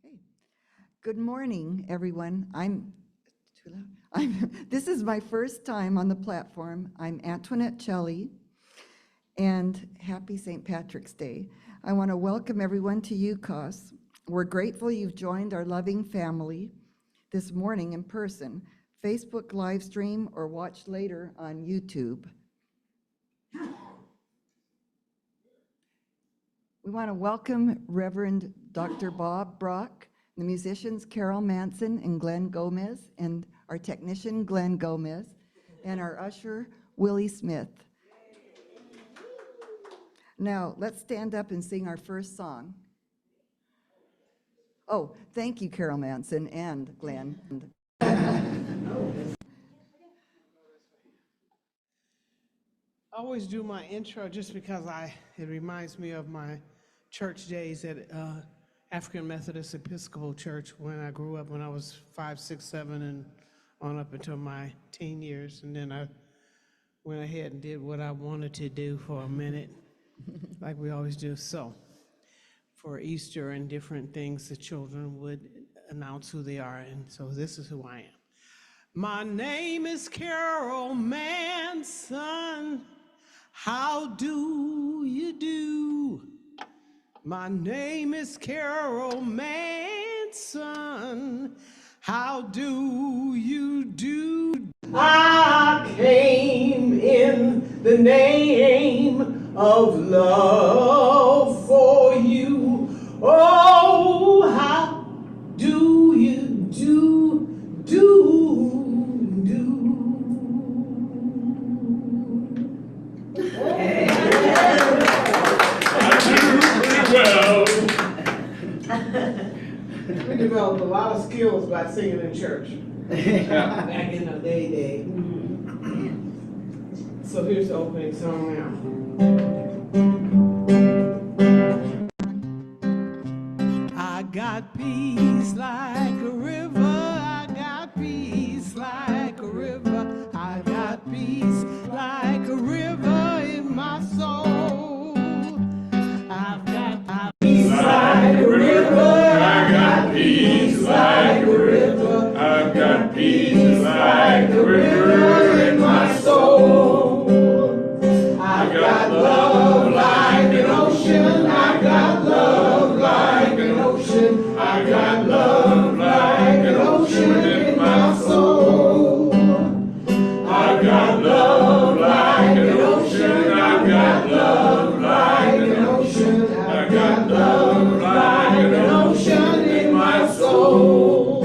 Hey, good morning, everyone. Too loud. This is my first time on the platform. I'm Antoinette Celli, and happy St. Patrick's Day. I want to welcome everyone to UCOS. We're grateful you've joined our loving family this morning in person, Facebook live stream, or watch later on YouTube. We want to welcome Reverend Dr. Bob Brach, the musicians Carol Manson and Glenn Gomez, and our technician Glenn Gomez, and our usher Willie Smith. Now, let's stand up and sing our first song. Oh, thank you, Carol Manson and Glenn. I always do my intro just because it reminds me of my church days at African Methodist Episcopal Church when I grew up, when I was 5, 6, 7, and on up until my teen years. And then I went ahead and did what I wanted to do for a minute, like we always do. So for Easter and different things, the children would announce who they are. And so this is who I am. My name is Carol Manson. How do you do? My name is Carol Manson. How do you do? I came in the name of love for you. Oh, how do you do? We developed a lot of skills by singing in church back in the day. So here's the opening song now. I got peace like a river. I got peace like a river. I got peace like a river in my soul. I've got peace like a river. I got peace like a river. I've got peace like a river in my soul. I've got love like an ocean. I've got love like an ocean. I've got love like an ocean in my soul. I've got love like an ocean. I've got love like an ocean. I've got love like an ocean in my soul.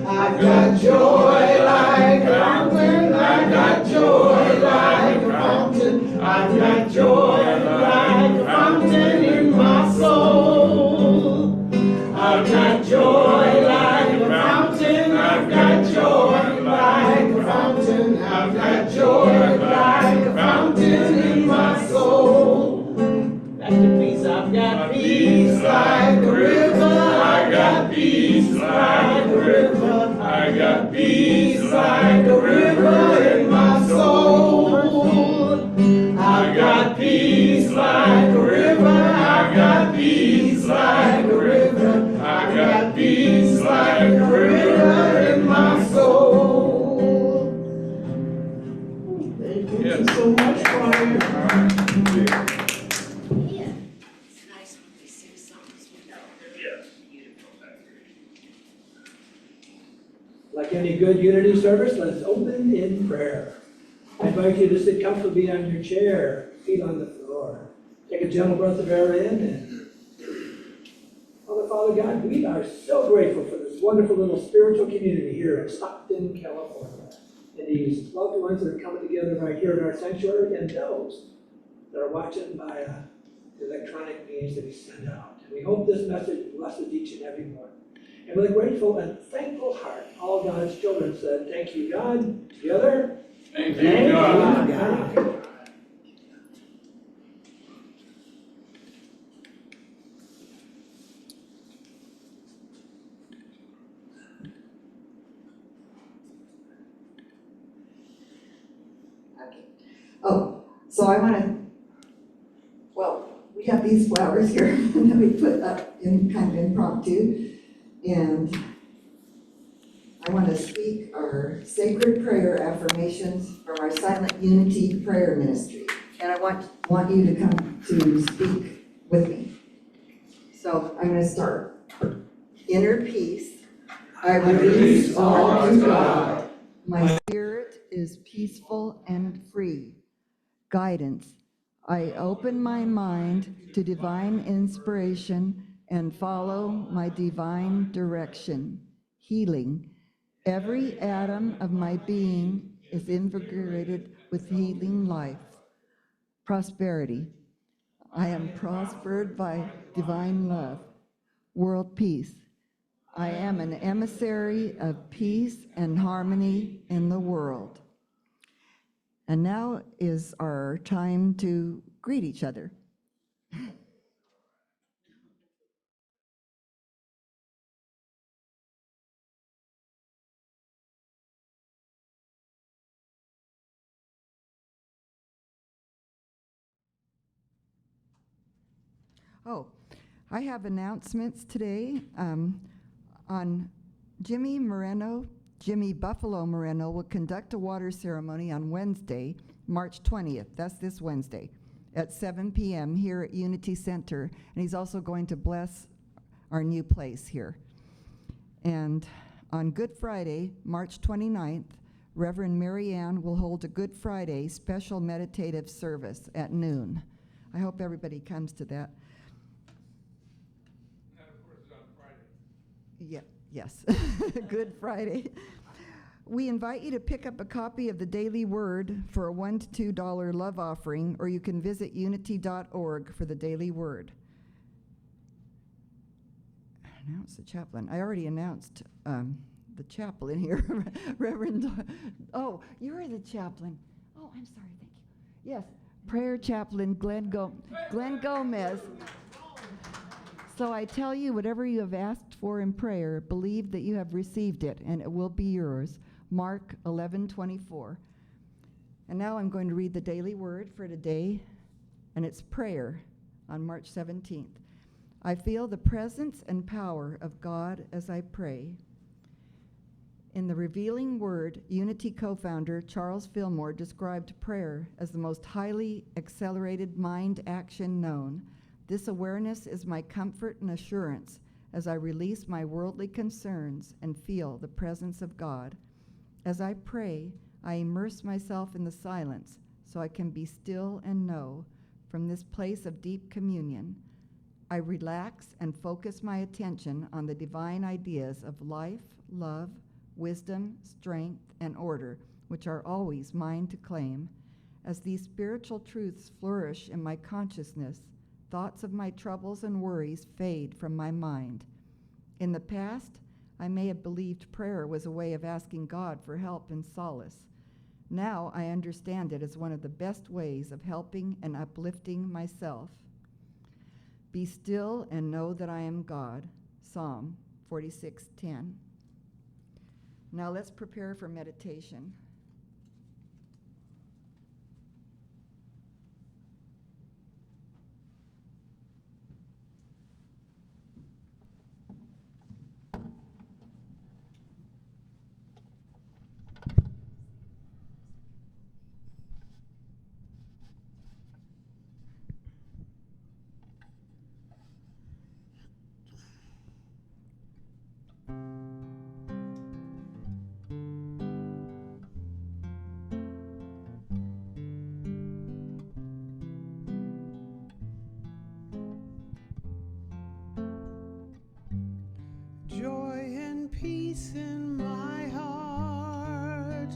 I've got joy like a fountain. I've got joy like a fountain. I've got joy like a fountain in my soul. I've got joy like a fountain. I've got joy like a fountain. I've got joy like a fountain in my soul. Back to peace. I've got peace like a river. I got peace like a river. I got peace like a river in my soul. I've got peace like a river. I've got peace like a river. I've got peace like a river in my soul. Thank you so much, Brian. It's nice when we sing songs we know. Yes, beautiful. Like any good unity service, let's open in prayer. I invite you to sit comfortably on your chair, feet on the floor. Take a gentle breath of air in and Father God, we are so grateful for this wonderful little spiritual community here in Stockton, California. And these loved ones that are coming together right here in our sanctuary, and those that are watching by the electronic means that we send out. And we hope this message blesses each and every one. And with a grateful and thankful heart, all God's children said, thank you, God. Together. Thank you, God. God. Okay. Oh, so I want to, we have these flowers here that we put up in kind of impromptu. And I want to speak our sacred prayer affirmations from our Silent Unity Prayer Ministry. And I want you to come to speak with me. So I'm going to start. Inner peace. I release all to God. My spirit is peaceful and free. Guidance. I open my mind to divine inspiration and follow my divine direction. Healing. Every atom of my being is invigorated with healing life. Prosperity. I am prospered by divine love. World peace. I am an emissary of peace and harmony in the world. And now is our time to greet each other. Oh, I have announcements today on Jimmy Buffalo Moreno will conduct a water ceremony on Wednesday, March 20th. That's this Wednesday at 7 p.m. here at Unity Center. And he's also going to bless our new place here. And on Good Friday, March 29th, Reverend Mary Ann will hold a Good Friday special meditative service at noon. I hope everybody comes to that. That, of course, is on Friday. Yeah, yes, Good Friday. We invite you to pick up a copy of the Daily Word for a $1 to $2 love offering, or you can visit unity.org for the Daily Word. Announce the chaplain. I already announced the chaplain here, Reverend. Oh, you're the chaplain. Oh, I'm sorry, thank you. Yes, prayer chaplain Glenn Gomez. So I tell you, whatever you have asked for in prayer, believe that you have received it, and it will be yours. Mark 11:24. And now I'm going to read the daily word for today, and it's prayer on March 17th. I feel the presence and power of God as I pray. In the revealing word, Unity co-founder Charles Fillmore described prayer as the most highly accelerated mind action known. This awareness is my comfort and assurance as I release my worldly concerns and feel the presence of God. As I pray, I immerse myself in the silence so I can be still and know. From this place of deep communion, I relax and focus my attention on the divine ideas of life, love, wisdom, strength, and order, which are always mine to claim. As these spiritual truths flourish in my consciousness, thoughts of my troubles and worries fade from my mind. In the past, I may have believed prayer was a way of asking God for help and solace. Now I understand it as one of the best ways of helping and uplifting myself. Be still and know that I am God. Psalm 46:10. Now let's prepare for meditation. Joy and peace in my heart,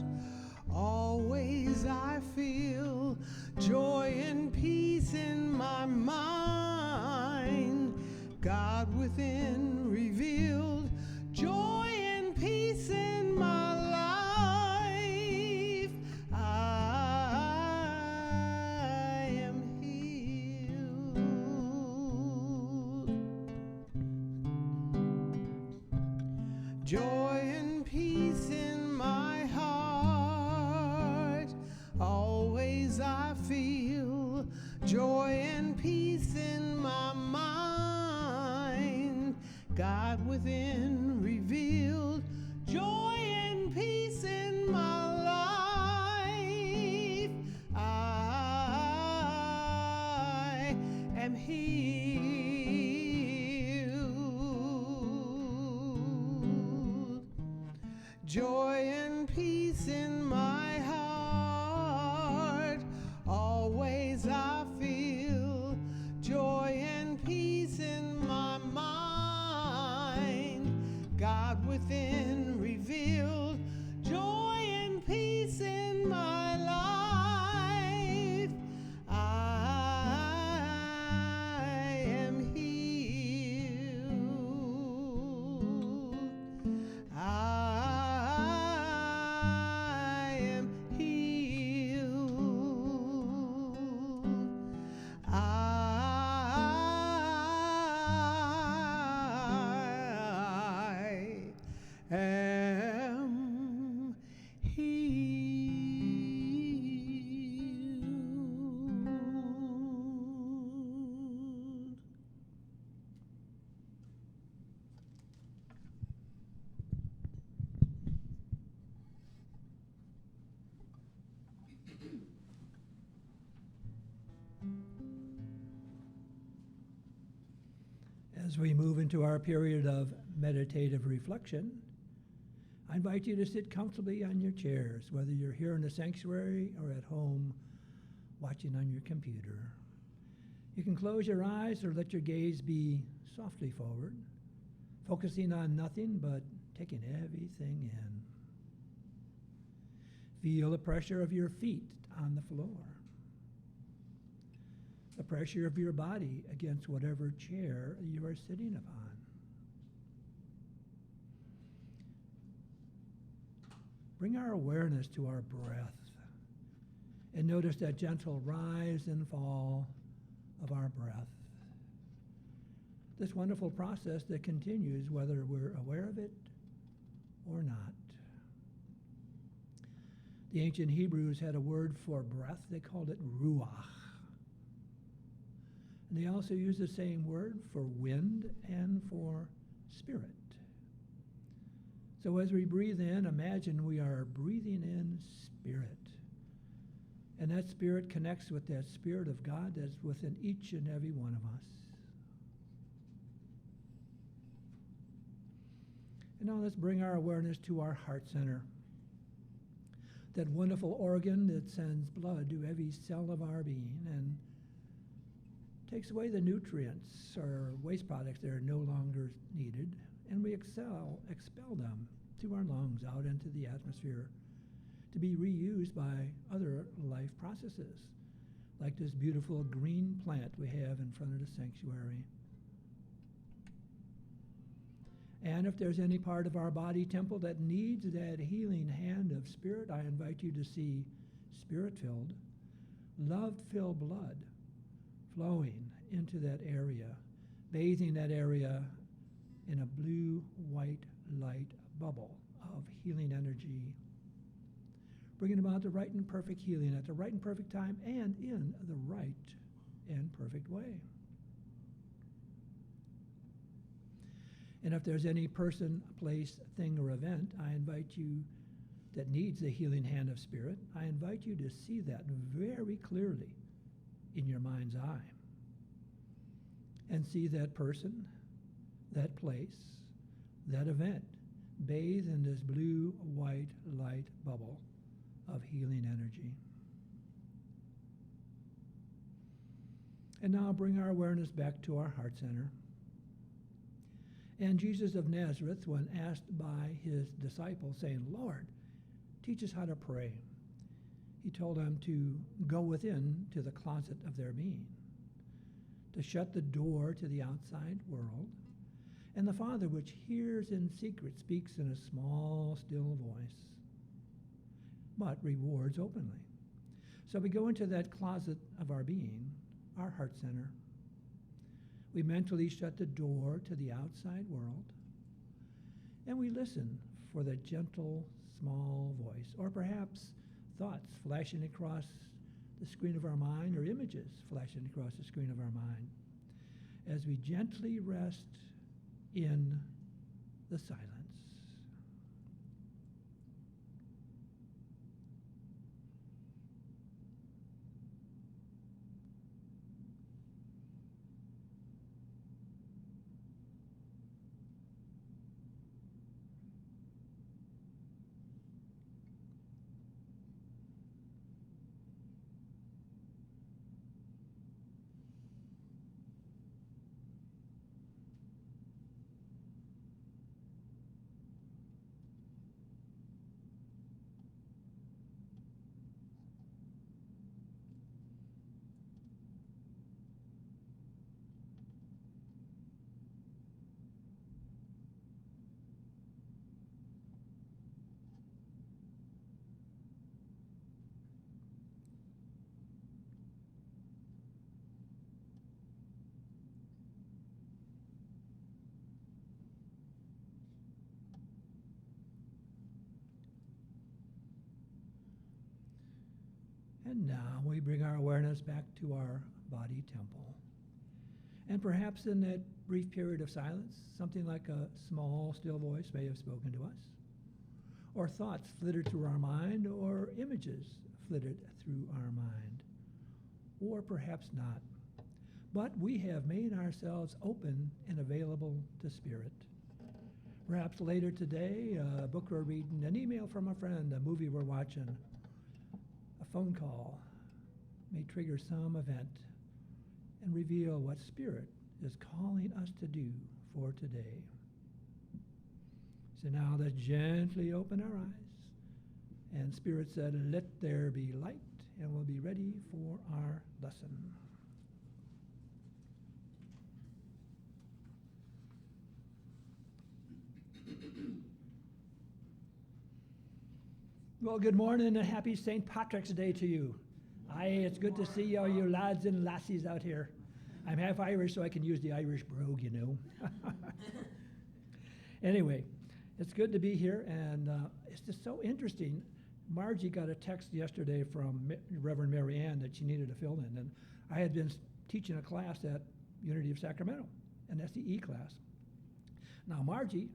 always I feel. Joy and peace in my mind, God within revealed. Joy and peace in my life, I am healed. Joy and peace in my heart, always I feel. Joy and peace in my within revealed, joy and peace in my life. I am healed. Joy and peace in my heart, always I feel. Joy and peace in my mind, God within revealed. Joy and peace in my life. I am healed. I am healed. I am healed. As we move into our period of meditative reflection, I invite you to sit comfortably on your chairs, whether you're here in the sanctuary or at home watching on your computer. You can close your eyes or let your gaze be softly forward, focusing on nothing but taking everything in. Feel the pressure of your feet on the floor, the pressure of your body against whatever chair you are sitting upon. Bring our awareness to our breath and notice that gentle rise and fall of our breath. This wonderful process that continues whether we're aware of it or not. The ancient Hebrews had a word for breath. They called it ruach. And they also used the same word for wind and for spirit. So as we breathe in, imagine we are breathing in spirit. And that spirit connects with that spirit of God that's within each and every one of us. And now let's bring our awareness to our heart center. That wonderful organ that sends blood to every cell of our being and takes away the nutrients or waste products that are no longer needed, and we expel them to our lungs out into the atmosphere to be reused by other life processes, like this beautiful green plant we have in front of the sanctuary. And if there's any part of our body temple that needs that healing hand of spirit, I invite you to see spirit-filled, love-filled blood flowing into that area, bathing that area in a blue-white light bubble of healing energy, bringing about the right and perfect healing at the right and perfect time and in the right and perfect way. And if there's any person, place, thing, or event, I invite you that needs the healing hand of spirit, I invite you to see that very clearly in your mind's eye. And see that person, that place, that event bathe in this blue-white light bubble of healing energy. And now bring our awareness back to our heart center. And Jesus of Nazareth, when asked by his disciples, saying, "Lord, teach us how to pray," he told them to go within to the closet of their being, to shut the door to the outside world, and the Father which hears in secret speaks in a small, still voice, but rewards openly. So we go into that closet of our being, our heart center. We mentally shut the door to the outside world, and we listen for the gentle, small voice, or perhaps thoughts flashing across the screen of our mind, or images flashing across the screen of our mind, as we gently rest in the silence. And now we bring our awareness back to our body temple. And perhaps in that brief period of silence, something like a small, still voice may have spoken to us, or thoughts flitted through our mind, or images flitted through our mind, or perhaps not. But we have made ourselves open and available to Spirit. Perhaps later today, a book we're reading, an email from a friend, a movie we're watching, a phone call may trigger some event and reveal what Spirit is calling us to do for today. So now let's gently open our eyes. And Spirit said, "Let there be light," and we'll be ready for our lesson. Well, good morning and happy St. Patrick's Day to you. It's good to see all you lads and lassies out here. I'm half Irish, so I can use the Irish brogue, you know. Anyway, it's good to be here, and it's just so interesting. Margie got a text yesterday from Reverend Mary Ann that she needed a fill-in, and I had been teaching a class at Unity of Sacramento, an SEE class. Now Margie,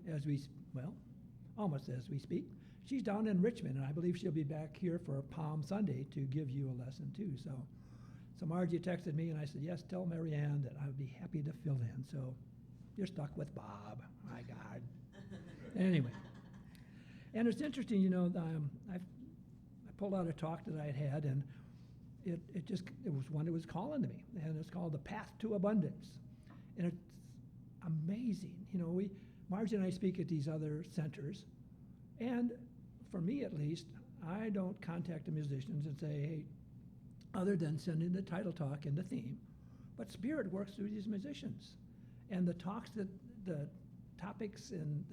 almost as we speak, she's down in Richmond, and I believe she'll be back here for Palm Sunday to give you a lesson too. So Margie texted me, and I said, yes, tell Mary Ann that I would be happy to fill in. So you're stuck with Bob, my God. Anyway, and it's interesting, you know, I pulled out a talk that I had, and it was one that was calling to me, and it's called The Path to Abundance. And it's amazing. You know, Margie and I speak at these other centers, and for me at least, I don't contact the musicians and say, hey, other than sending the title talk and the theme, but Spirit works through these musicians. And the talks, the topics and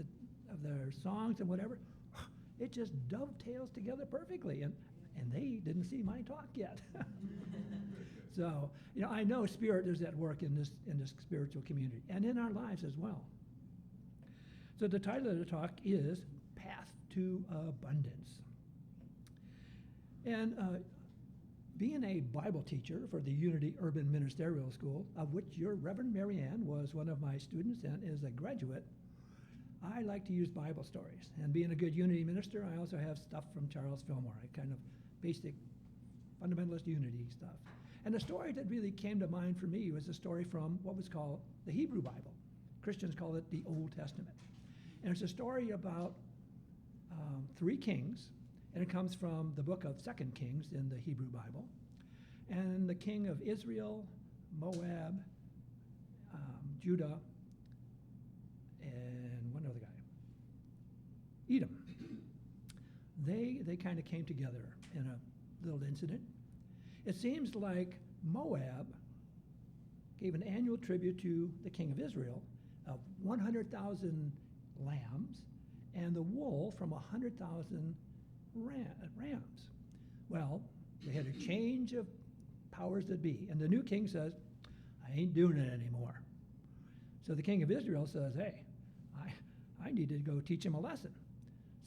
of their songs and whatever, it just dovetails together perfectly. And they didn't see my talk yet. So, you know, I know Spirit is at work in this spiritual community and in our lives as well. So the title of the talk is Path to Abundance. And being a Bible teacher for the Unity Urban Ministerial School, of which your Reverend Mary Ann was one of my students and is a graduate, I like to use Bible stories. And being a good Unity minister, I also have stuff from Charles Fillmore, a kind of basic fundamentalist Unity stuff. And the story that really came to mind for me was a story from what was called the Hebrew Bible. Christians call it the Old Testament. And it's a story about 3 kings, and it comes from the book of 2 Kings in the Hebrew Bible. And the king of Israel, Moab, Judah, and one other guy, Edom. They kind of came together in a little incident. It seems like Moab gave an annual tribute to the king of Israel of 100,000 lambs and the wool from 100,000 rams. Well, they had a change of powers that be, and the new king says, I ain't doing it anymore. So the king of Israel says, hey, I need to go teach him a lesson.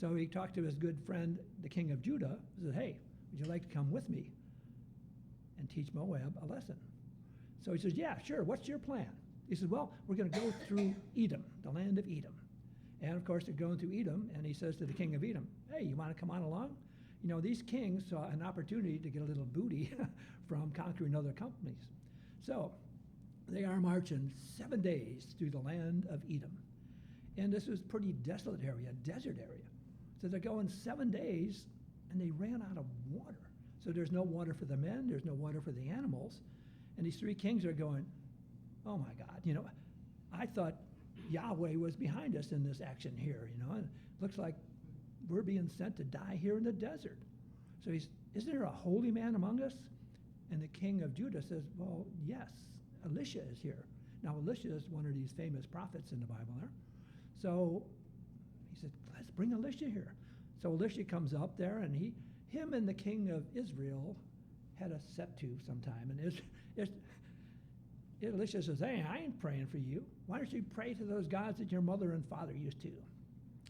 So he talked to his good friend, the king of Judah, and said, hey, would you like to come with me and teach Moab a lesson? So he says, yeah, sure, what's your plan? He says, well, we're going to go through Edom, the land of Edom. And of course, they're going through Edom, and he says to the king of Edom, hey, you want to come on along? You know, these kings saw an opportunity to get a little booty from conquering other companies. So they are marching 7 days through the land of Edom. And this was a pretty desolate area, desert area. So they're going 7 days, and they ran out of water. So there's no water for the men, there's no water for the animals. And these three kings are going, oh my God, you know, I thought Yahweh was behind us in this action here, you know, and it looks like we're being sent to die here in the desert. So isn't there a holy man among us? And the king of Judah says, well, yes, Elisha is here. Now, Elisha is one of these famous prophets in the Bible there. So he said, let's bring Elisha here. So Elisha comes up there, and him and the king of Israel had a set-to sometime. And Elisha says, hey, I ain't praying for you. Why don't you pray to those gods that your mother and father used to?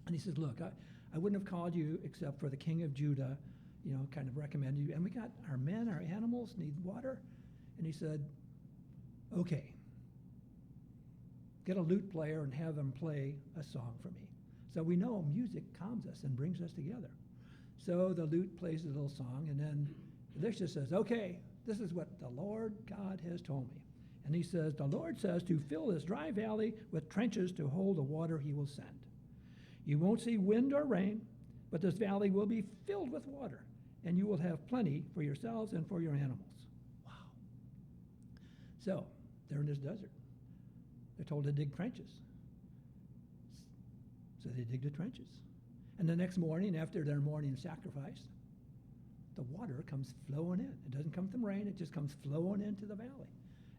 And he says, look, I wouldn't have called you except for the king of Judah, you know, kind of recommended you. And we got our men, our animals need water. And he said, okay, get a lute player and have them play a song for me. So we know music calms us and brings us together. So the lute plays a little song, and then Elisha says, okay, this is what the Lord God has told me. And he says, the Lord says to fill this dry valley with trenches to hold the water he will send. You won't see wind or rain, but this valley will be filled with water, and you will have plenty for yourselves and for your animals. Wow. So they're in this desert. They're told to dig trenches. So they dig the trenches. And the next morning, after their morning sacrifice, the water comes flowing in. It doesn't come from rain, it just comes flowing into the valley.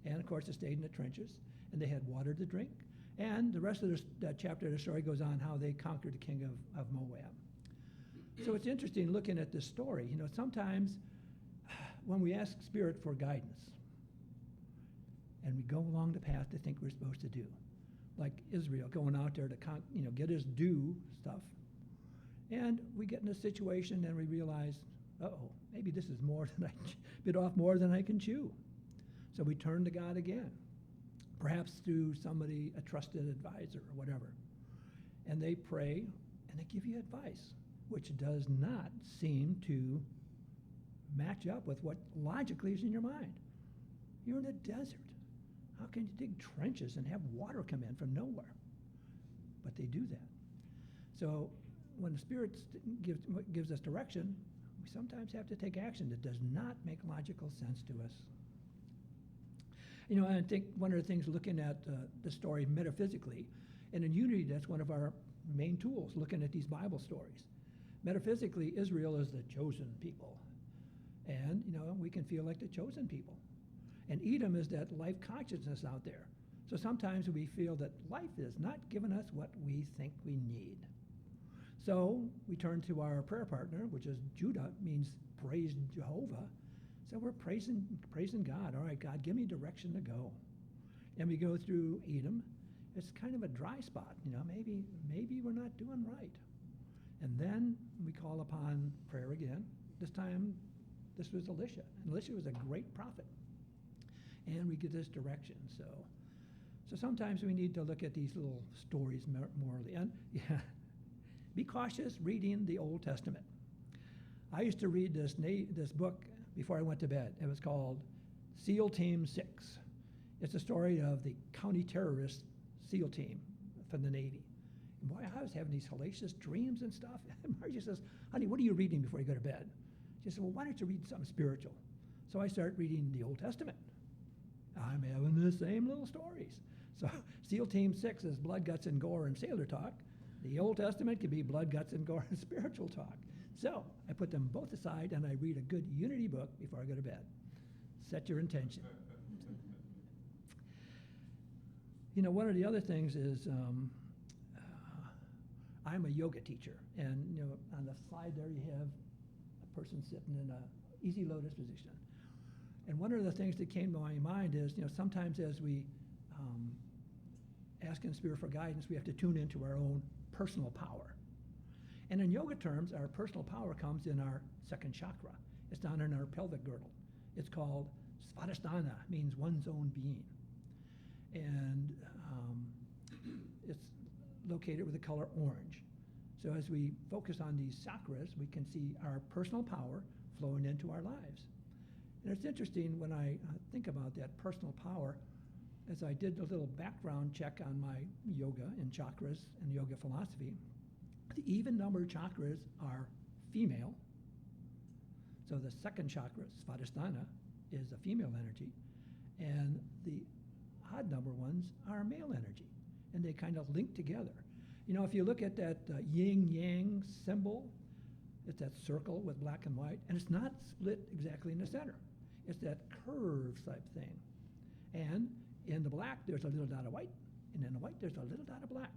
And of course, they stayed in the trenches, and they had water to drink. And the rest of that chapter of the story goes on how they conquered the king of Moab. So it's interesting looking at this story. You know, sometimes when we ask Spirit for guidance, and we go along the path they think we're supposed to do, like Israel going out there to get his due stuff, and we get in a situation and we realize, uh-oh, maybe this is more than bit off more than I can chew. So we turn to God again, perhaps through somebody, a trusted advisor or whatever. And they pray and they give you advice, which does not seem to match up with what logically is in your mind. You're in a desert. How can you dig trenches and have water come in from nowhere? But they do that. So when the Spirit gives us direction, we sometimes have to take action that does not make logical sense to us. You know, I think one of the things looking at the story metaphysically, and in Unity, that's one of our main tools, looking at these Bible stories. Metaphysically, Israel is the chosen people. And, you know, we can feel like the chosen people. And Edom is that life consciousness out there. So sometimes we feel that life is not giving us what we think we need. So we turn to our prayer partner, which is Judah, means praise Jehovah. So we're praising God. All right, God, give me direction to go. And we go through Edom. It's kind of a dry spot, you know, maybe we're not doing right. And then we call upon prayer again. This time, this was Elisha. And Elisha was a great prophet. And we get this direction. So sometimes we need to look at these little stories morally. And yeah, be cautious reading the Old Testament. I used to read this book before I went to bed. It was called SEAL Team 6. It's a story of the county terrorist SEAL team from the Navy. And boy, I was having these hellacious dreams and stuff. And Margie says, honey, what are you reading before you go to bed? She said, well, why don't you read something spiritual? So I start reading the Old Testament. I'm having the same little stories. So SEAL Team 6 is blood, guts, and gore and sailor talk. The Old Testament can be blood, guts, and gore and spiritual talk. So I put them both aside and I read a good Unity book before I go to bed. Set your intention. You know, one of the other things is I'm a yoga teacher. And, you know, on the side there you have a person sitting in a easy lotus position. And one of the things that came to my mind is, you know, sometimes as we ask in Spirit for guidance, we have to tune into our own personal power. And in yoga terms, our personal power comes in our second chakra. It's down in our pelvic girdle. It's called Svadhisthana, means one's own being. And it's located with the color orange. So as we focus on these chakras, we can see our personal power flowing into our lives. And it's interesting when I think about that personal power, as I did a little background check on my yoga and chakras and yoga philosophy, the even number chakras are female. So the second chakra, Svadhisthana, is a female energy, and the odd number ones are male energy, and they kind of link together. You know, if you look at that yin-yang symbol, it's that circle with black and white, and it's not split exactly in the center. It's that curve type thing. And in the black, there's a little dot of white, and in the white, there's a little dot of black.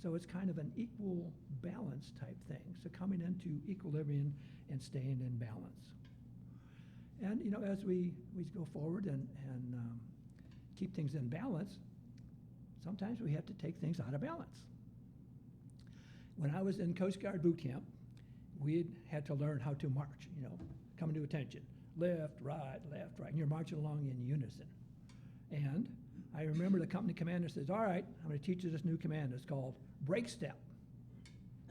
So it's kind of an equal balance type thing. So coming into equilibrium and staying in balance. And, you know, as we go forward and keep things in balance, sometimes we have to take things out of balance. When I was in Coast Guard boot camp, we had to learn how to march, you know, coming to attention. Left, right, and you're marching along in unison. And I remember the company commander says, all right, I'm going to teach you this new command. It's called break step.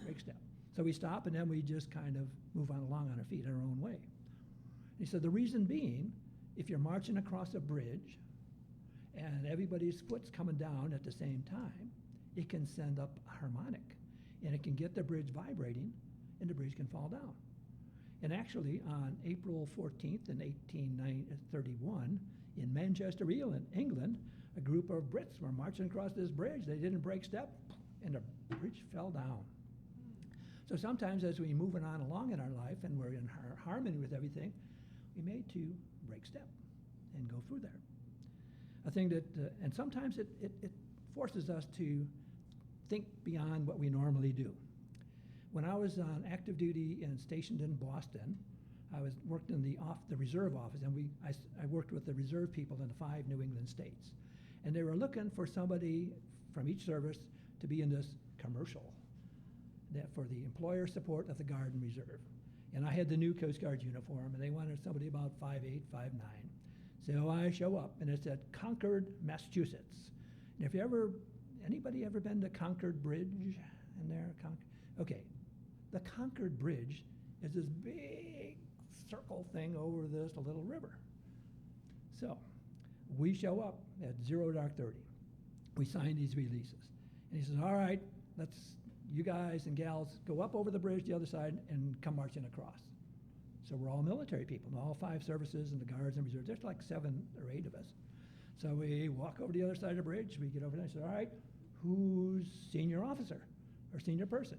Break step. So we stop, and then we just kind of move on along on our feet our own way. And he said, the reason being, if you're marching across a bridge and everybody's foot's coming down at the same time, it can send up a harmonic, and it can get the bridge vibrating, and the bridge can fall down. And actually, on April 14th in 1831, in Manchester, England, a group of Brits were marching across this bridge. They didn't break step, and the bridge fell down. So sometimes as we're moving on along in our life and we're in harmony with everything, we may to break step and go through there. I think that, and sometimes it forces us to think beyond what we normally do. When I was on active duty and stationed in Boston, I worked in the reserve office, and I worked with the reserve people in the 5 New England states. And they were looking for somebody from each service to be in this commercial for the employer support of the Guard and Reserve. And I had the new Coast Guard uniform, and they wanted somebody about 5'8", 5'9". So I show up, and it's at Concord, Massachusetts. And if anybody ever been to Concord Bridge in there? Okay, the Concord Bridge is this big circle thing over this little river. So we show up at 0:30. We sign these releases. And he says, all right, you guys and gals go up over the bridge the other side and come marching across. So we're all military people, all 5 services and the Guards and Reserves. There's like 7 or 8 of us. So we walk over the other side of the bridge. We get over there and say, all right, who's senior officer or senior person?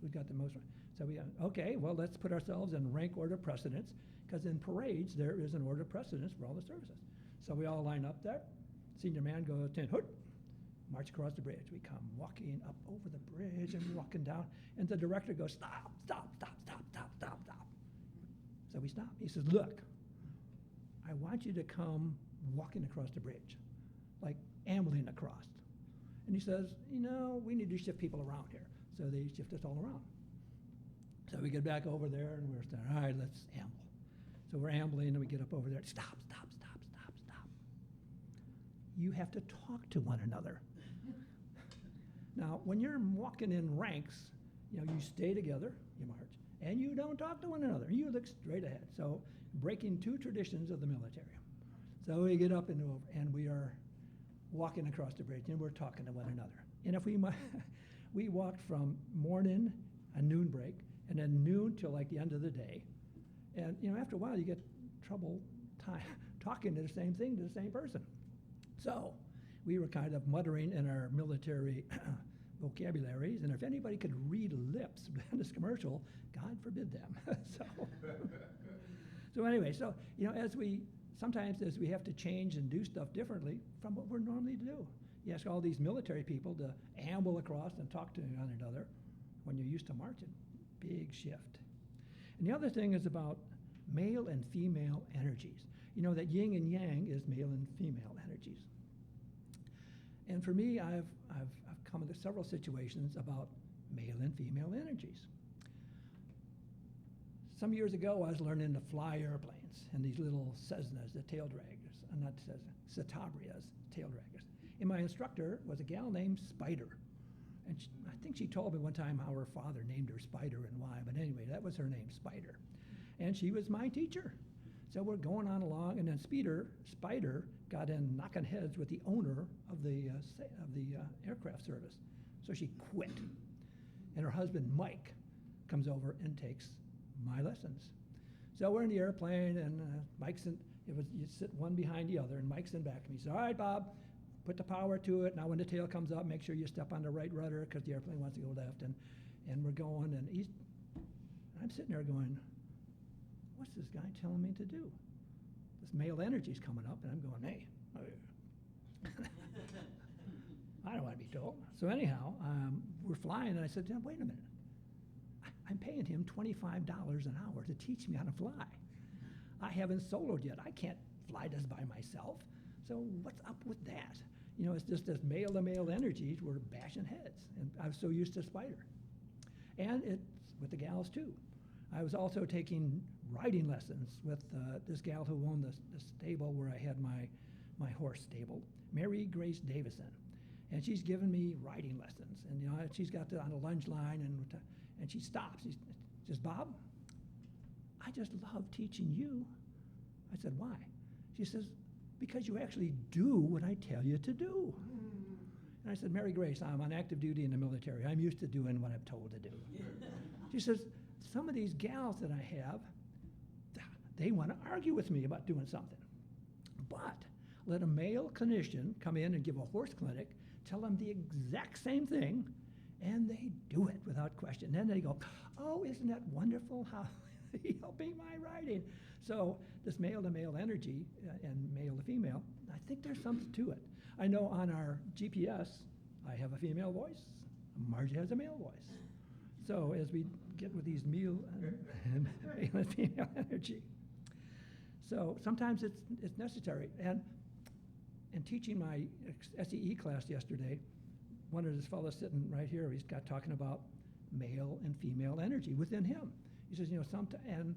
Who's got the most? So okay, well, let's put ourselves in rank order precedence, because in parades, there is an order of precedence for all the services. So we all line up there. Senior man goes 10, hoot, march across the bridge. We come walking up over the bridge and walking down, and the director goes, stop, stop, stop, stop, stop, stop, stop. So we stop. He says, look, I want you to come walking across the bridge, like ambling across. And he says, you know, we need to shift people around here. So they shift us all around. So we get back over there, and we're saying, all right, let's amble. So we're ambling, and we get up over there. Stop, stop, stop, stop, stop. You have to talk to one another. Now, when you're walking in ranks, you know, you stay together, you march, and you don't talk to one another. You look straight ahead. So breaking 2 traditions of the military. So we get up and we are walking across the bridge, and we're talking to one another. And if we walked from morning, a noon break, and then noon till like the end of the day. And, you know, after a while, you get trouble talking to the same thing to the same person. So we were kind of muttering in our military vocabularies, and if anybody could read lips in this commercial, God forbid them. So anyway, so, you know, sometimes as we have to change and do stuff differently from what we're normally to do. You ask all these military people to amble across and talk to one another when you're used to marching. Big shift. And the other thing is about male and female energies. You know that yin and yang is male and female energies. And for me, I've come into several situations about male and female energies. Some years ago, I was learning to fly airplanes and these little Cessnas, the tail draggers, not Cessna, Cetabrias, tail draggers. And my instructor was a gal named Spider. And I think she told me one time how her father named her Spider and why, but anyway, that was her name, Spider. And she was my teacher. So we're going on along, and then Spider got in knocking heads with the owner of the aircraft service. So she quit. And her husband, Mike, comes over and takes my lessons. So we're in the airplane, and Mike's in, you sit one behind the other, and Mike's in back of me. He says, all right, Bob, put the power to it. Now when the tail comes up, make sure you step on the right rudder because the airplane wants to go left. And we're going, and I'm sitting there going, what's this guy telling me to do? This male energy's coming up, and I'm going, hey, I don't want to be told. So anyhow, we're flying, and I said, wait a minute. I'm paying him $25 an hour to teach me how to fly. I haven't soloed yet. I can't fly this by myself. So what's up with that? You know, it's just this male-to-male energies were bashing heads, and I was so used to Spider. And it's with the gals, too. I was also taking riding lessons with this gal who owned the stable where I had my horse stable, Mary Grace Davison. And she's given me riding lessons. And, you know, she's got on a lunge line, and she stops. She says, Bob, I just love teaching you. I said, why? She says, because you actually do what I tell you to do. And I said, Mary Grace, I'm on active duty in the military. I'm used to doing what I'm told to do. She says, some of these gals that I have, they want to argue with me about doing something. But let a male clinician come in and give a horse clinic, tell them the exact same thing, and they do it without question. Then they go, oh, isn't that wonderful how he's helping my riding? So this male-to-male energy and male-to-female, I think there's something to it. I know on our GPS, I have a female voice, Margie has a male voice. So as we get with these male and female energy. So sometimes it's necessary. And in teaching my SEE class yesterday, one of those fellows sitting right here, he's got talking about male and female energy within him. He says, you know, and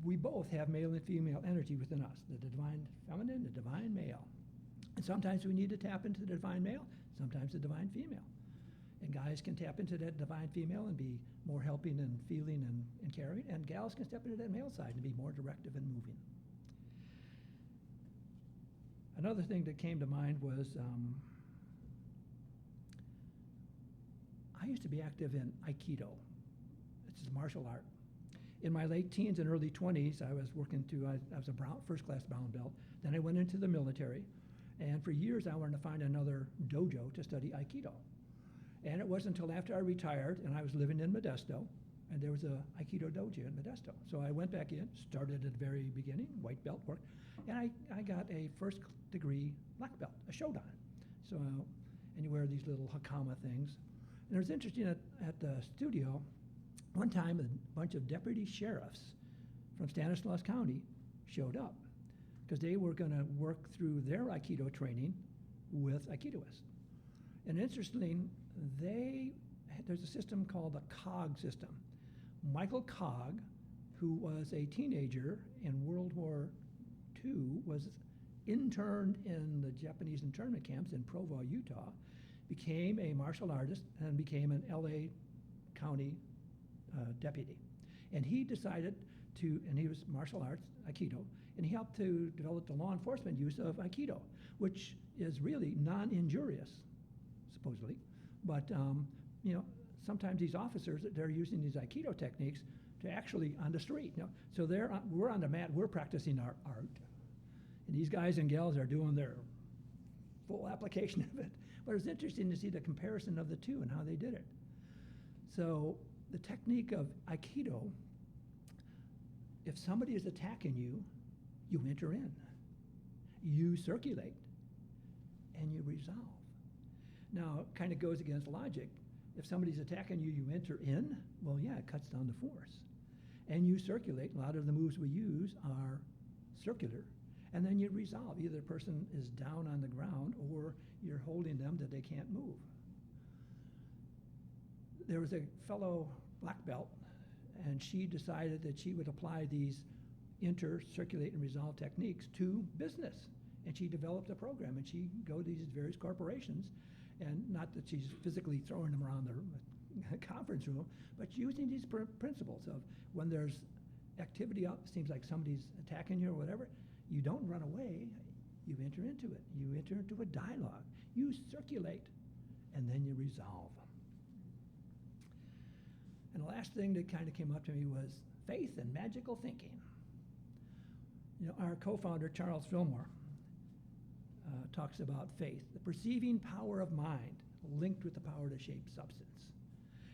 we both have male and female energy within us, the divine feminine, the divine male. And sometimes we need to tap into the divine male, sometimes the divine female. And guys can tap into that divine female and be more helping and feeling and caring, and gals can step into that male side and be more directive and moving. Another thing that came to mind was I used to be active in Aikido. It's a martial art. In my late teens and early 20s, I was working I was a first-class brown belt. Then I went into the military, and for years I wanted to find another dojo to study Aikido. And it wasn't until after I retired and I was living in Modesto, and there was a Aikido dojo in Modesto. So I went back in, started at the very beginning, white belt work, and I got a first degree black belt, a shodan. So, and you wear these little hakama things. And it was interesting at the studio, one time a bunch of deputy sheriffs from Stanislaus County showed up because they were going to work through their Aikido training with Aikidoists. And interestingly, there's a system called the COG system. Michael Cog, who was a teenager in World War II, was interned in the Japanese internment camps in Provo, Utah, became a martial artist, and became an LA County deputy. And he decided and he was martial arts, Aikido, and he helped to develop the law enforcement use of Aikido, which is really non-injurious, supposedly. But, you know, sometimes these officers, they're using these Aikido techniques to actually on the street. You know? So we're on the mat, we're practicing our art. And these guys and gals are doing their full application of it. But it's interesting to see the comparison of the two and how they did it. So the technique of Aikido, if somebody is attacking you, you enter in, you circulate, and you resolve. Now, it kind of goes against logic. If somebody's attacking you, you enter in, well, yeah, it cuts down the force. And you circulate. A lot of the moves we use are circular. And then you resolve. Either the person is down on the ground or you're holding them that they can't move. There was a fellow black belt, and she decided that she would apply these circulate, and resolve techniques to business. And she developed a program, and she'd go to these various corporations And not that she's physically throwing them around the conference room, but using these principles of when there's activity up, seems like somebody's attacking you or whatever, you don't run away, you enter into it. You enter into a dialogue. You circulate, and then you resolve. And the last thing that kind of came up to me was faith and magical thinking. You know, our co-founder, Charles Fillmore, talks about faith, the perceiving power of mind linked with the power to shape substance.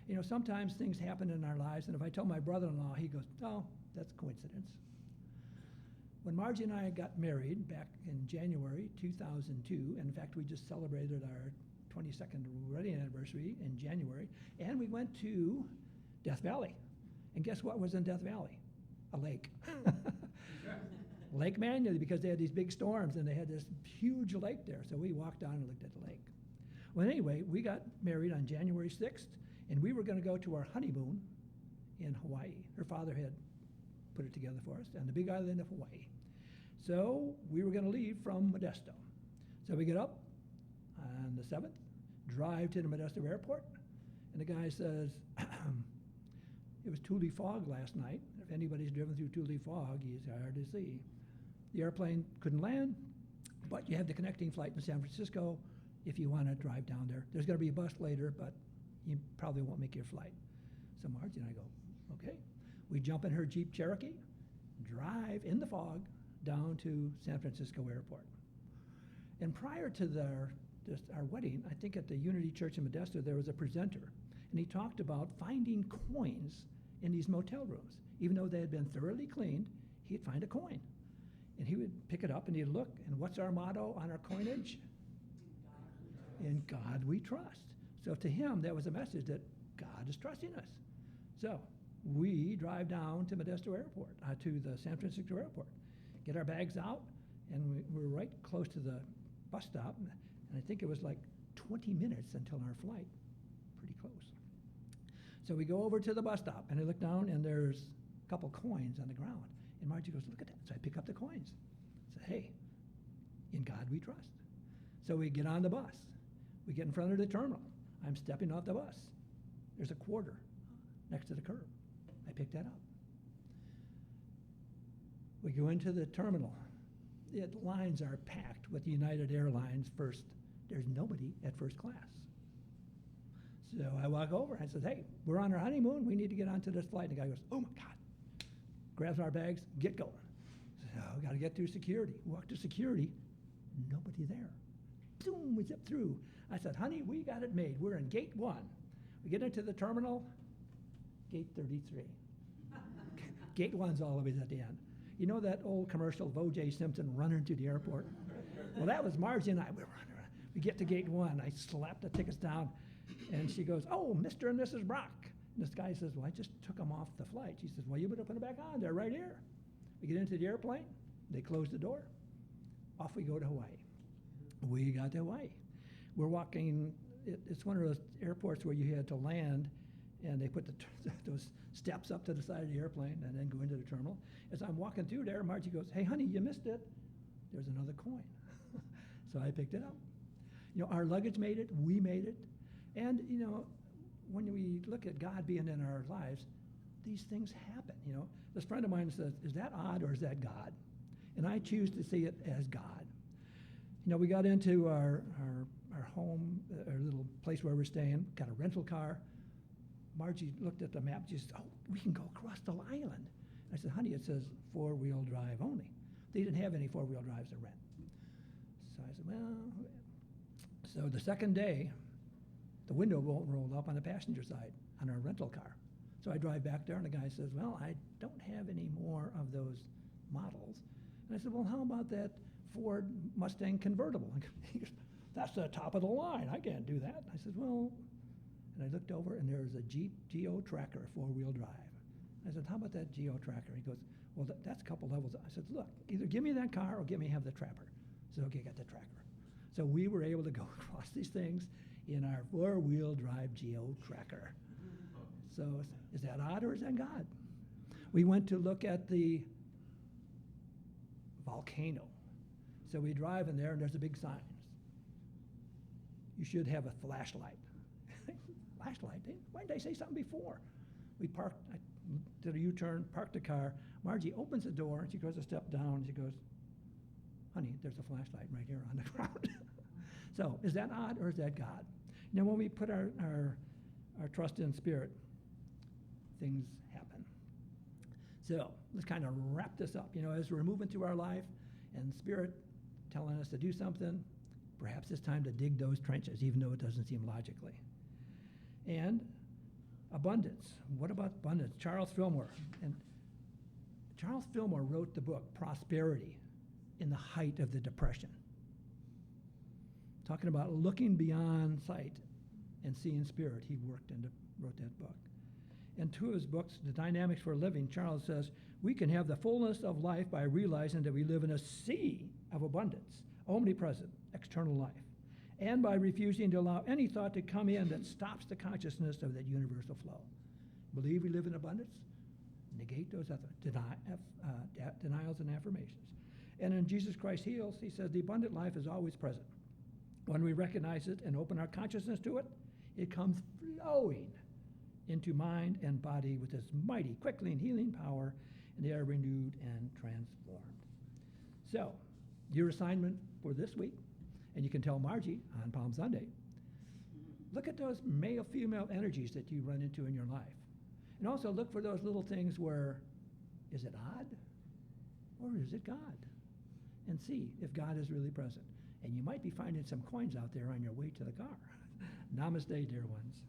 You know, sometimes things happen in our lives, and if I tell my brother-in-law, he goes, oh, that's coincidence. When Margie and I got married back in January 2002, and in fact, we just celebrated our 22nd wedding anniversary in January, and we went to Death Valley. And guess what was in Death Valley? A lake. Lake Manually, because they had these big storms and they had this huge lake there. So we walked down and looked at the lake. Well, anyway, we got married on January 6th, and we were going to go to our honeymoon in Hawaii. Her father had put it together for us on the big island of Hawaii. So we were going to leave from Modesto. So we get up on the 7th, drive to the Modesto airport, and the guy says, it was Tule fog last night. If anybody's driven through Tule fog, it's hard to see. The airplane couldn't land, but you have the connecting flight in San Francisco if you want to drive down there. There's going to be a bus later, but you probably won't make your flight. So Margie and I go, okay. We jump in her Jeep Cherokee, drive in the fog down to San Francisco airport. And prior to our wedding, I think at the Unity Church in Modesto, there was a presenter, and he talked about finding coins in these motel rooms. Even though they had been thoroughly cleaned, he'd find a coin. And he would pick it up and he'd look, and what's our motto on our coinage? In God we trust. So to him, that was a message that God is trusting us. So we drive down to Modesto Airport, to the San Francisco Airport, get our bags out, and we're right close to the bus stop, and I think it was like 20 minutes until our flight, pretty close. So we go over to the bus stop, and I look down, and there's a couple coins on the ground. And Margie goes, look at that. So I pick up the coins. I say, hey, in God we trust. So we get on the bus. We get in front of the terminal. I'm stepping off the bus. There's a quarter next to the curb. I pick that up. We go into the terminal. The lines are packed with United Airlines first. There's nobody at first class. So I walk over and I says, hey, we're on our honeymoon. We need to get onto this flight. And the guy goes, oh my God. Grabs our bags, get going. So got to get through security. Walk to security, nobody there. Boom, we zip through. I said, honey, we got it made. We're in gate 1. We get into the terminal, gate 33. Gate 1's always at the end. You know that old commercial of O.J. Simpson running to the airport? Well, that was Margie and I. We were running around. We get to gate 1. I slapped the tickets down, and she goes, oh, Mr. and Mrs. Brach. And this guy says, well, I just took them off the flight. She says, well, you better put them back on. They're right here. We get into the airplane. They close the door. Off we go to Hawaii. We got to Hawaii. We're walking. It's one of those airports where you had to land, and they put those steps up to the side of the airplane and then go into the terminal. As I'm walking through there, Margie goes, hey, honey, you missed it. There's another coin. So I picked it up. You know, our luggage made it. We made it. And, you know, when we look at God being in our lives, these things happen, you know. This friend of mine says, is that odd or is that God? And I choose to see it as God. You know, we got into our home, our little place where we're staying, got a rental car. Margie looked at the map, she said, oh, we can go across the island. I said, honey, it says 4-wheel drive only. They didn't have any 4-wheel drives to rent. So I said, well, so the second day, the window won't roll up on the passenger side on our rental car. So I drive back there, and the guy says, well, I don't have any more of those models. And I said, well, how about that Ford Mustang convertible? And he goes, that's the top of the line. I can't do that. I said, well, and I looked over, and there was a Jeep Geo Tracker 4-wheel drive. I said, how about that Geo Tracker? He goes, well, that's a couple levels. I said, look, either give me that car or have the Trapper. I said, okay, got the Tracker. So we were able to go across these things in our 4-wheel drive Geo Tracker. So is that odd or is that God? We went to look at the volcano. So we drive in there, and there's a big sign. you should have a flashlight. Flashlight? Why didn't I say something before? We parked, I did a U-turn, parked the car. Margie opens the door, and she goes a step down, and she goes, honey, there's a flashlight right here on the ground. So is that odd, or is that God? You know, when we put our trust in Spirit, things happen. So let's kind of wrap this up. You know, as we're moving through our life and Spirit telling us to do something, perhaps it's time to dig those trenches, even though it doesn't seem logically. And abundance. What about abundance? Charles Fillmore wrote the book Prosperity in the height of the Depression, talking about looking beyond sight and seeing Spirit. He wrote that book. In two of his books, The Dynamics for Living, Charles says, we can have the fullness of life by realizing that we live in a sea of abundance, omnipresent, external life, and by refusing to allow any thought to come in that stops the consciousness of that universal flow. Believe we live in abundance, negate those other denials and affirmations. And in Jesus Christ Heals, he says the abundant life is always present. When we recognize it and open our consciousness to it, it comes flowing into mind and body with its mighty, quickly healing power, and they are renewed and transformed. So, your assignment for this week, and you can tell Margie on Palm Sunday, look at those male-female energies that you run into in your life. And also look for those little things where, is it odd or is it God? And see if God is really present. And you might be finding some coins out there on your way to the car. Namaste, dear ones.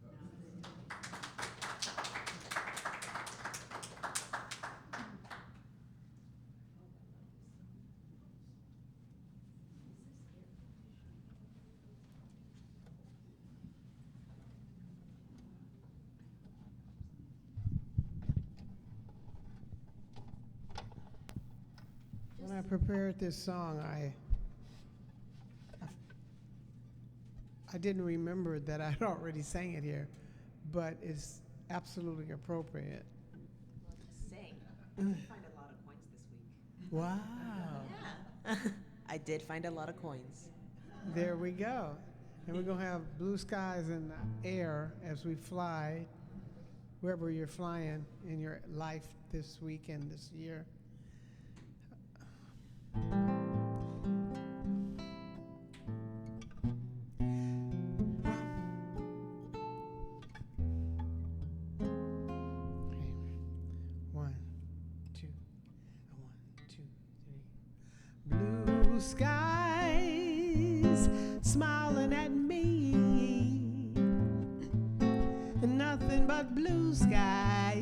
When I prepared this song, I didn't remember that I'd already sang it here, but it's absolutely appropriate. Sing. I did find a lot of coins this week. Wow. Yeah. I did find a lot of coins. There we go. And we're going to have blue skies in the air as we fly, wherever you're flying in your life this week and this year. Blue skies smiling at me, nothing but blue skies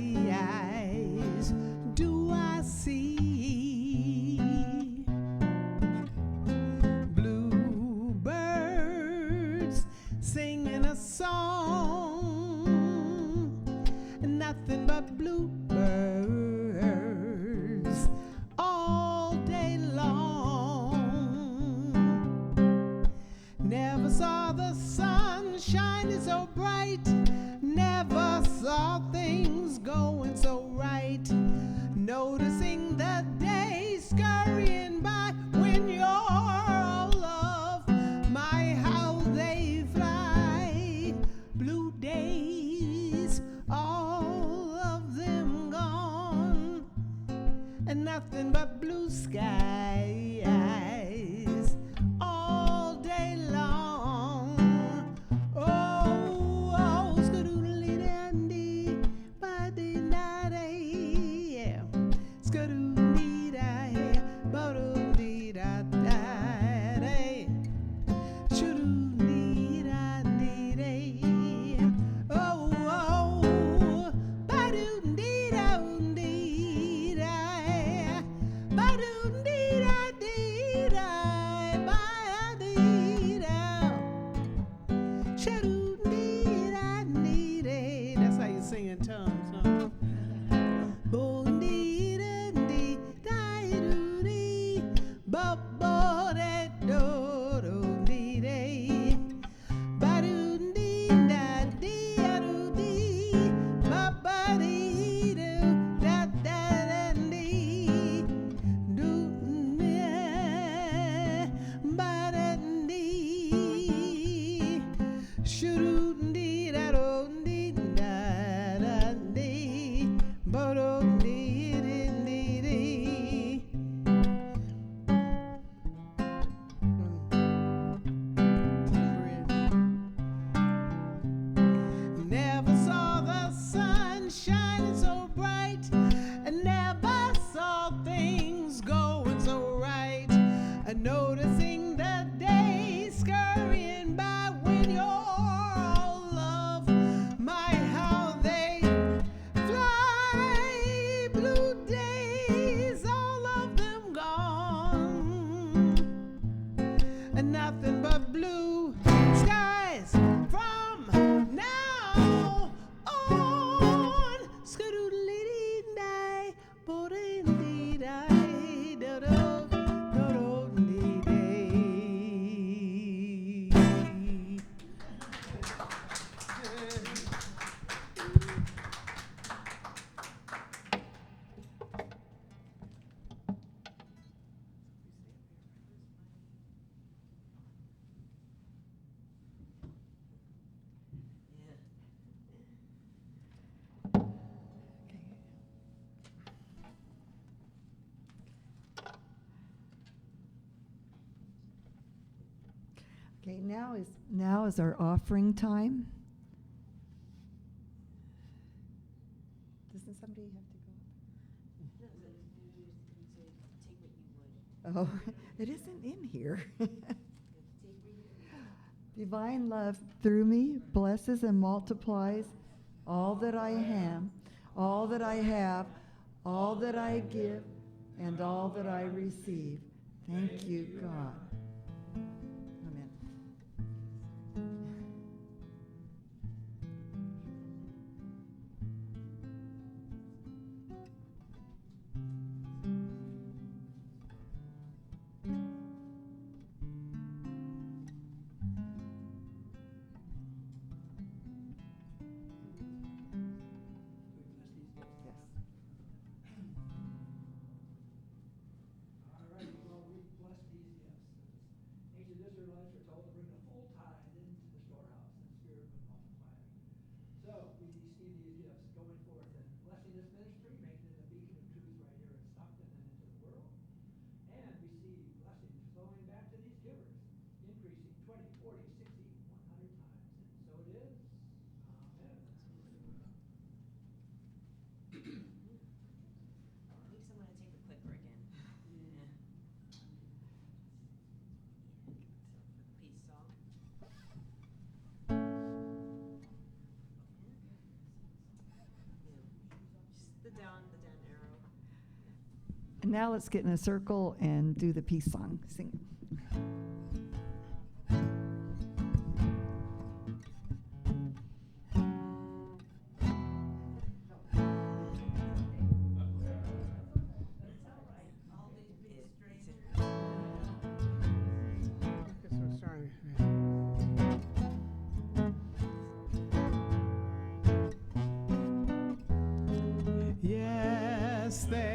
do I see. Blue birds singing a song, nothing but blue birds all day long. Never saw the sun shining so bright, never saw things going so right. Noticing the days scurrying by when you're all of my, how they fly. Blue days, all of them gone, and nothing but blue skies all day long. Oh, skadoodly-dandy, ba-dee-da-day, yeah. Skadoodly-da-hey, ba-doo-dee-da-da-day, shoo-doo-dee-da-dee-day. Oh, ba-doo-dee-da-dee-da, ba-doo-dee-da-dee. night. And never saw things going so right. And noticing the days scurrying by when you're all love. My, how they fly. Blue days, all of them gone. And nothing but blue skies from now on. Skadoodle-dee-dee-die, bo-dee-dee-die, do-do, do-do-dee-dee. Okay, now is our offering time. Doesn't somebody have to go up? Oh, it isn't in here. Divine love through me blesses and multiplies all that I am, all that I have, all that I give, and all that I receive. Thank you, God. Amen. Yes. All right, well, we bless these gifts. Ancient Israelites were told to bring a full tithe into the storehouse, and the Spirit would multiply it. So we receive these gifts going forth and blessing this ministry, making it a beacon of truth right here in Stockton and into the world. And we see blessings flowing back to these givers, increasing 20, 40, 60, 100 times. And so it is. Amen. Maybe someone to take the clicker again. Yeah. Peace song. Just the down arrow. And now let's get in a circle and do the peace song. Sing. So sorry. Yes, there